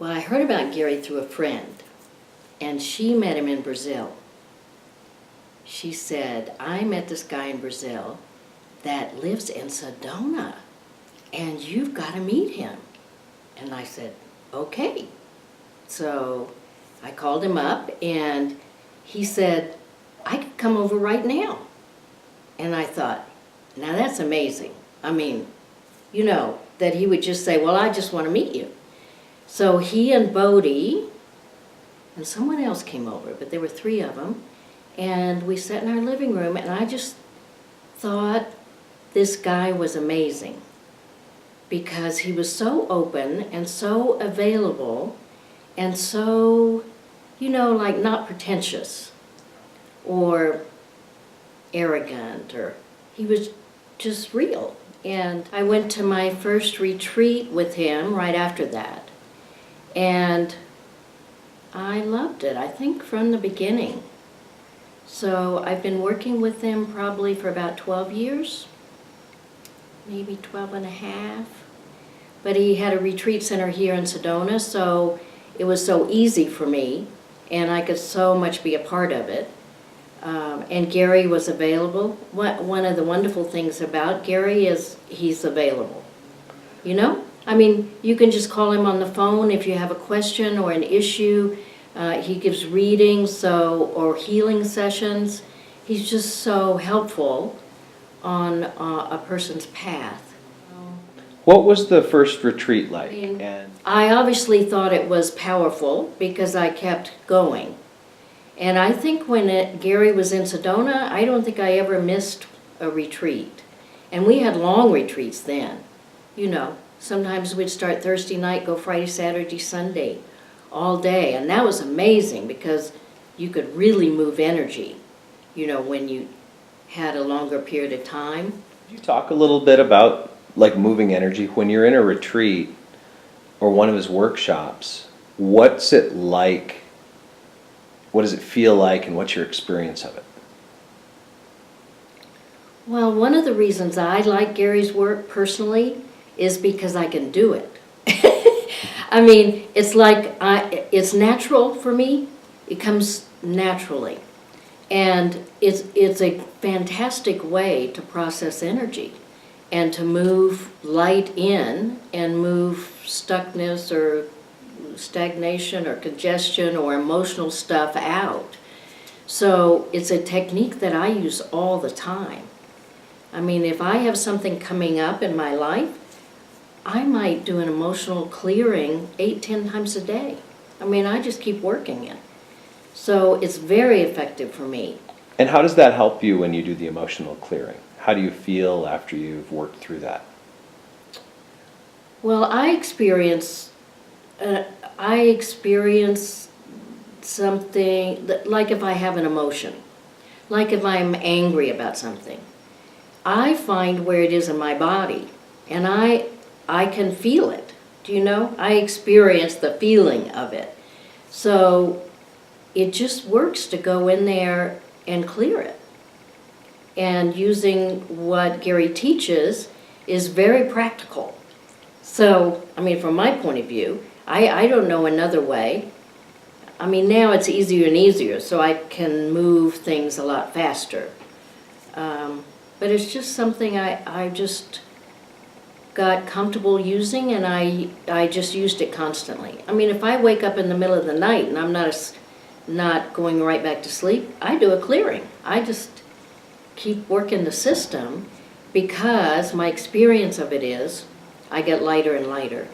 Well, I heard about Gary through a friend, and she met him in Brazil. She said, I met this guy in Brazil that lives in Sedona, and you've got to meet him. And I said, okay. So I called him up, and he said, I could come over right now. And I thought, now that's amazing. I mean, you know, that he would just say, well, I just want to meet you. So he and Bodie and someone else came over, but there were 3 of them, and we sat in our living room, and I just thought this guy was amazing because he was so open and so available and so, you know, like not pretentious or arrogant, or he was just real. And I went to my first retreat with him right after that. And I loved it, I think, from the beginning. So I've been working with him probably for about 12 years, maybe 12 and a half. But he had a retreat center here in Sedona, so it was so easy for me, and I could so much be a part of it. And Gary was available. One of the wonderful things about Gary is he's available. You know? I mean, you can just call him on the phone if you have a question or an issue. He gives readings or healing sessions. He's just so helpful on a person's path. What was the first retreat like? I obviously thought it was powerful because I kept going. And I think when Gary was in Sedona, I don't think I ever missed a retreat. And we had long retreats then. You know, sometimes we'd start Thursday night, go Friday, Saturday, Sunday, all day. And that was amazing because you could really move energy, you know, when you had a longer period of time. Could you talk a little bit about like moving energy when you're in a retreat or one of his workshops? What's it like? What does it feel like, and what's your experience of it? Well, one of the reasons I like Gary's work personally is because I can do it. I mean, it's like it's natural for me. It comes naturally. And it's a fantastic way to process energy and to move light in and move stuckness or stagnation or congestion or emotional stuff out. So it's a technique that I use all the time. I mean, if I have something coming up in my life, I might do an emotional clearing 8-10 times a day. I mean, I just keep working it. So it's very effective for me. And how does that help you when you do the emotional clearing? How do you feel after you've worked through that? Well, I experience something like if I have an emotion, like if I'm angry about something. I find where it is in my body, and I can feel it. Do you know? I experience the feeling of it. So it just works to go in there and clear it. And using what Gary teaches is very practical. So, I mean, from my point of view, I don't know another way. I mean, now it's easier and easier, so I can move things a lot faster. But it's just something I just got comfortable using, and I just used it constantly. I mean, if I wake up in the middle of the night and I'm not going right back to sleep, I do a clearing. I just keep working the system because my experience of it is I get lighter and lighter.